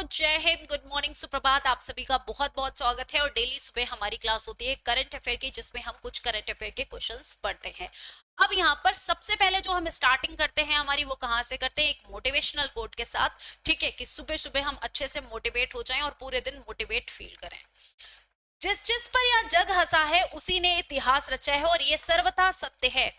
जय Hind, good morning, सुप्रभात। आप सभी का बहुत बहुत स्वागत है। और डेली सुबह हमारी क्लास होती है करंट अफेयर की, जिसमें हम कुछ करंट अफेयर के क्वेश्चंस पढ़ते हैं। अब यहाँ पर सबसे पहले जो हम स्टार्टिंग करते हैं हमारी, वो कहाँ से करते हैं? एक मोटिवेशनल कोट के साथ। ठीक है, कि सुबह सुबह हम अच्छे से मोटिवेट हो जाएं और पूरे दिन मोटिवेट फील करें। जिस जिस पर यह जग हंसा है उसी ने इतिहास रचा है, और ये सर्वथा सत्य है।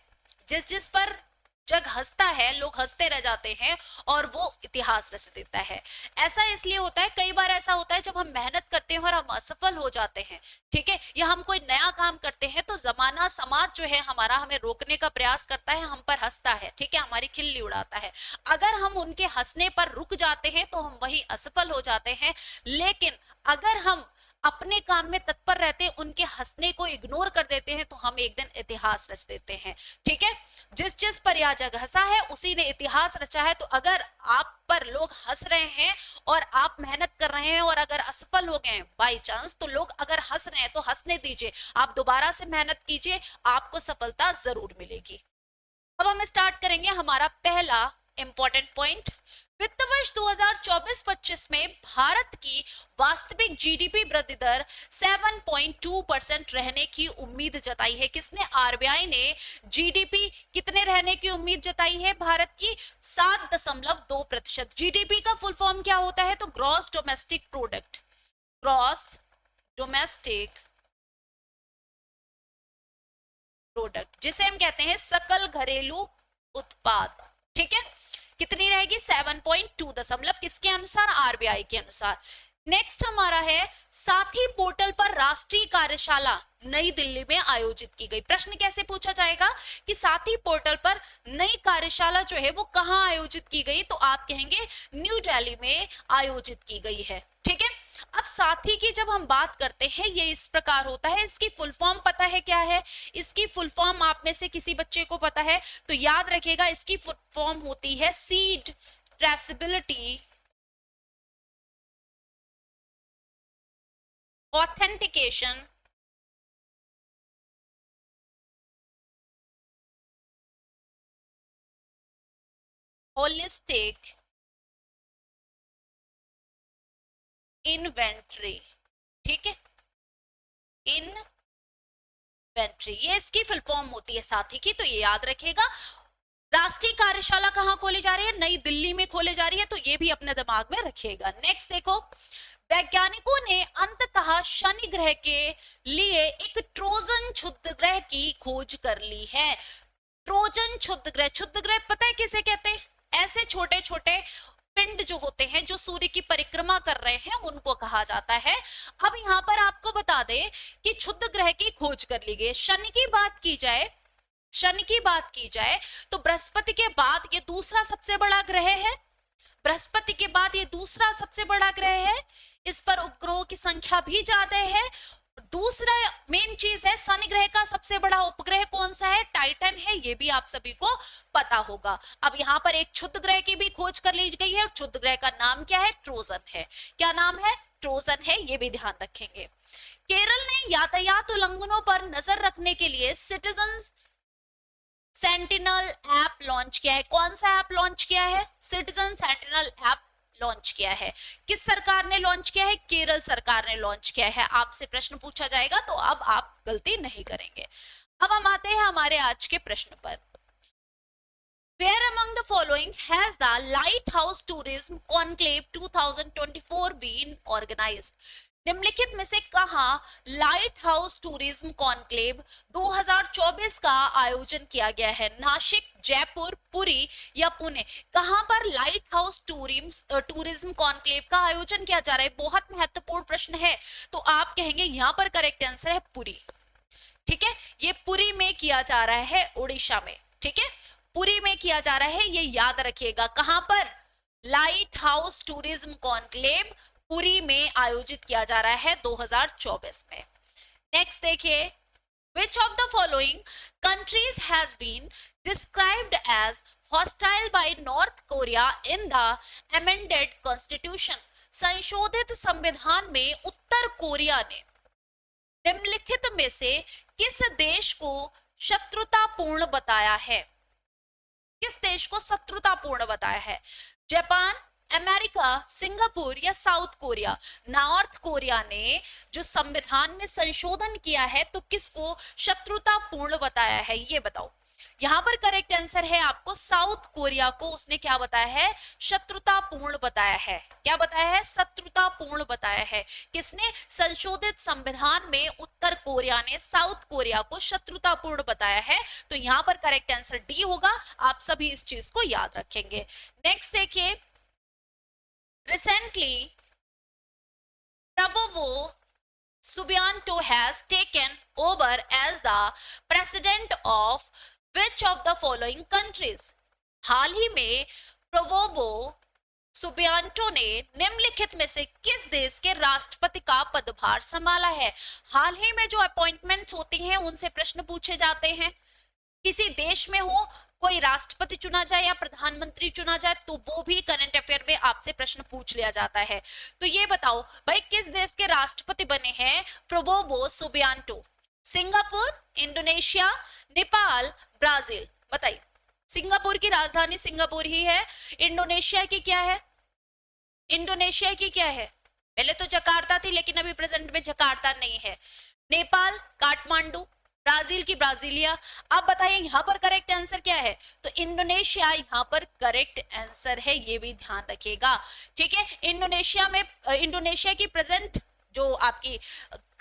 जिस जिस पर जग हंसता है, लोग हंसते रह जाते हैं और वो इतिहास रच देता है। ऐसा इसलिए होता है, कई बार ऐसा होता है जब हम मेहनत करते हैं और हम असफल हो जाते हैं, ठीक है, या हम कोई नया काम करते हैं, तो जमाना समाज जो है हमारा हमें रोकने का प्रयास करता है, हम पर हंसता है, ठीक है, हमारी खिल्ली उड़ाता है। अगर हम उनके हंसने पर रुक जाते हैं तो हम वही असफल हो जाते हैं। लेकिन अगर हम अपने काम में तत्पर रहते हैं, उनके हंसने को इग्नोर कर देते हैं, तो हम एक दिन इतिहास रच देते हैं। ठीक है, जिस जिस पर यह जग हंसा है उसी ने इतिहास रचा है। तो अगर आप पर लोग हंस रहे हैं और आप मेहनत कर रहे हैं और अगर असफल हो गए बाई चांस, तो लोग अगर हंस रहे हैं तो हंसने दीजिए, आप दोबारा से मेहनत कीजिए, आपको सफलता जरूर मिलेगी। अब हम स्टार्ट करेंगे हमारा पहला इंपॉर्टेंट पॉइंट। वित्त वर्ष 2024-25 में भारत की वास्तविक जीडीपी वृद्धि दर 7.2% रहने की उम्मीद जताई है। किसने? आरबीआई ने जीडीपी कितने रहने की उम्मीद जताई है भारत की? 7.2%। जीडीपी का फुल फॉर्म क्या होता है? तो gross domestic product, gross domestic product, जिसे हम कहते हैं सकल घरेलू उत्पाद। ठीक है, कितनी रहेगी? 7.2 किसके अनुसार? आरबीआई के अनुसार। नेक्स्ट हमारा है, साथी पोर्टल पर राष्ट्रीय कार्यशाला नई दिल्ली में आयोजित की गई। प्रश्न कैसे पूछा जाएगा कि साथी पोर्टल पर नई कार्यशाला जो है वो कहां आयोजित की गई? तो आप कहेंगे न्यू दिल्ली में आयोजित की गई है। ठीक है, अब साथी की जब हम बात करते हैं, ये इस प्रकार होता है। इसकी फुल फॉर्म पता है क्या है? इसकी फुल फॉर्म आप में से किसी बच्चे को पता है तो याद रखेगा, इसकी फुल फॉर्म होती है seed traceability authentication holistic inventory. ठीक है, इन्वेंट्री, ये इसकी फुल फॉर्म होती है साथी की, तो ये याद रखेगा। राष्ट्रीय कार्यशाला कहां खोली जा रही है? नई दिल्ली में खोली जा रही है, तो ये भी अपने दिमाग में रखिएगा। नेक्स्ट देखो, वैज्ञानिकों ने अंततः शनि ग्रह के लिए एक ट्रोजन क्षुद्र ग्रह की खोज कर ली है। ट्रोजन क्षुद्र ग्रह, क्षुद्र ग्रह पता है किसे कहते हैं? ऐसे छोटे छोटे पिंड जो होते हैं जो सूर्य की परिक्रमा कर रहे हैं, उनको कहा जाता है। अब यहाँ पर आपको बता दें कि क्षुद्र ग्रह की खोज कर ली गई। शनि की बात की जाए, शनि की बात की जाए तो बृहस्पति के बाद ये दूसरा सबसे बड़ा ग्रह है। बृहस्पति के बाद ये दूसरा सबसे बड़ा ग्रह है। इस पर उपग्रहों की संख्या भी ज्यादा है। दूसरा मेन चीज है, शनि ग्रह का सबसे बड़ा उपग्रह कौन सा है? टाइटन है। ये भी आप सभी को पता होगा। अब यहाँ पर एक क्षुद्र ग्रह की भी खोज कर ली गई है, और क्षुद्र ग्रह का नाम क्या है? ट्रोजन है। क्या नाम है? ट्रोजन है। ये भी ध्यान रखेंगे। केरल ने यातायात उल्लंघनों पर नजर रखने के लिए सिटीजन सेंटिनल ऐप लॉन्च किया है। कौन सा ऐप लॉन्च किया है? सिटीजन सेंटिनल ऐप लॉन्च किया है। किस सरकार ने लॉन्च किया है? केरल सरकार ने लॉन्च किया है। आपसे प्रश्न पूछा जाएगा तो अब आप गलती नहीं करेंगे। अब हम आते हैं हमारे आज के प्रश्न पर। Where among the following has the Lighthouse Tourism Conclave 2024 been organized? निम्नलिखित में से कहां लाइट हाउस टूरिज्म कॉन्क्लेव 2024 का आयोजन किया गया है? नासिक, जयपुर, पुरी या पुणे? कहां पर लाइट हाउस टूरिज्म कॉन्क्लेव का आयोजन किया जा रहा है? बहुत महत्वपूर्ण प्रश्न है। तो आप कहेंगे यहां पर करेक्ट आंसर है पुरी। ठीक है, ये पुरी में किया जा रहा है, उड़ीसा में। ठीक है, पुरी में किया जा रहा है, ये याद रखिएगा। कहां पर? Light house tourism conclave Puri में आयोजित किया जा रहा है 2024 में। नेक्स्ट देखिए, which of the following countries has been described as hostile by North Korea in the amended constitution? संशोधित संविधान में उत्तर कोरिया ने निम्नलिखित में से किस देश को शत्रुतापूर्ण बताया है? किस देश को शत्रुतापूर्ण बताया है? जापान, अमेरिका, सिंगापुर या साउथ कोरिया? नॉर्थ कोरिया ने जो संविधान में संशोधन किया है तो किसको शत्रुतापूर्ण बताया है, ये बताओ। यहां पर करेक्ट आंसर है आपको साउथ कोरिया को उसने क्या बताया है, शत्रुतापूर्ण बताया है। क्या बताया है, शत्रुतापूर्ण बताया है। किसने, संशोधित संविधान में उत्तर कोरिया ने साउथ कोरिया को शत्रुतापूर्ण बताया है। तो यहां पर करेक्ट आंसर डी होगा। आप सभी इस चीज को याद रखेंगे। नेक्स्ट देखिए, recently Prabowo Subianto has taken over as the president of which of the following countries? हाल ही में प्रबोवो सुबियांटो ने निम्नलिखित में से किस देश के राष्ट्रपति का पदभार संभाला है? हाल ही में जो अपॉइंटमेंट्स होती हैं उनसे प्रश्न पूछे जाते हैं। किसी देश में हो, कोई राष्ट्रपति चुना जाए या प्रधानमंत्री चुना जाए तो वो भी करंट अफेयर में आपसे प्रश्न पूछ लिया जाता है। तो ये बताओ भाई, किस देश के राष्ट्रपति बने हैं Prabowo Subianto? Singapore, Indonesia, Nepal, Brazil? बताइए। सिंगापुर की राजधानी सिंगापुर ही है। इंडोनेशिया की क्या है, इंडोनेशिया की क्या है? पहले तो जकार्ता थी लेकिन अभी प्रेजेंट में जकार्ता नहीं है। नेपाल, काठमांडू, ब्राजील की ब्राजीलिया। अब बताइए यहाँ पर करेक्ट आंसर क्या है? तो इंडोनेशिया यहाँ पर करेक्ट आंसर है, ये भी ध्यान रखिएगा। ठीक है, इंडोनेशिया में इंडोनेशिया की प्रेजेंट जो आपकी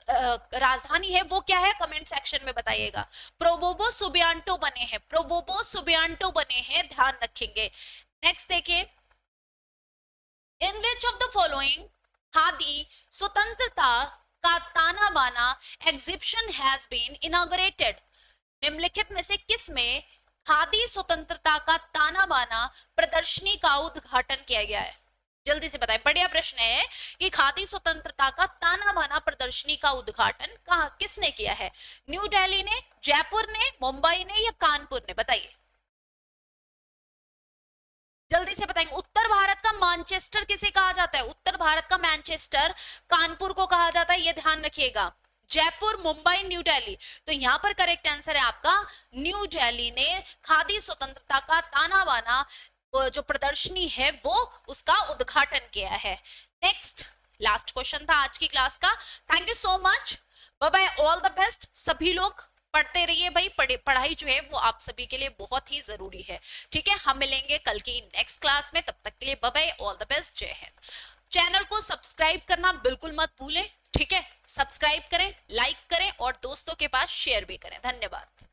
राजधानी है वो क्या है, कमेंट सेक्शन में बताइएगा। प्रोबोबो सुबियांटो बने हैं, प्रोबोबो सुबियांटो बने हैं, ध्यान रखेंगे। नेक्स्ट देखिए, in which of the following khadi स्वतंत्रता का ताना बाना एग्जिबिशन हैज बीन इनॉग्रेटेड? निम्नलिखित में से किस में खादी स्वतंत्रता का ताना बाना प्रदर्शनी का उद्घाटन किया गया है? जल्दी से बताएं, बढ़िया प्रश्न है कि खादी स्वतंत्रता का ताना बाना प्रदर्शनी का उद्घाटन कहां, किसने किया है? न्यू दिल्ली ने, जयपुर ने, मुंबई ने या कानपुर ने? बताइए जल्दी से बताएंगे। उत्तर भारत का मैनचेस्टर किसे कहा जाता है? उत्तर भारत का मैनचेस्टर कानपुर को कहा जाता है, ये ध्यान रखिएगा। जयपुर, मुंबई, न्यू दिल्ली। तो यहां पर करेक्ट आंसर है आपका न्यू दिल्ली ने खादी स्वतंत्रता का ताना बाना जो प्रदर्शनी है वो उसका उद्घाटन किया है। नेक्स्ट लास्ट क्वेश्चन था आज की क्लास का। Thank you so much, bye bye, all the best. सभी लोग पढ़ते रहिए भाई, पढ़ाई जो है वो आप सभी के लिए बहुत ही जरूरी है। ठीक है, हम मिलेंगे कल की नेक्स्ट क्लास में, तब तक के लिए bye bye, all the best, Jai Hind. Channel को सब्सक्राइब करना बिल्कुल मत भूलें। ठीक है, सब्सक्राइब करें, लाइक करें और दोस्तों के पास शेयर भी करें। धन्यवाद।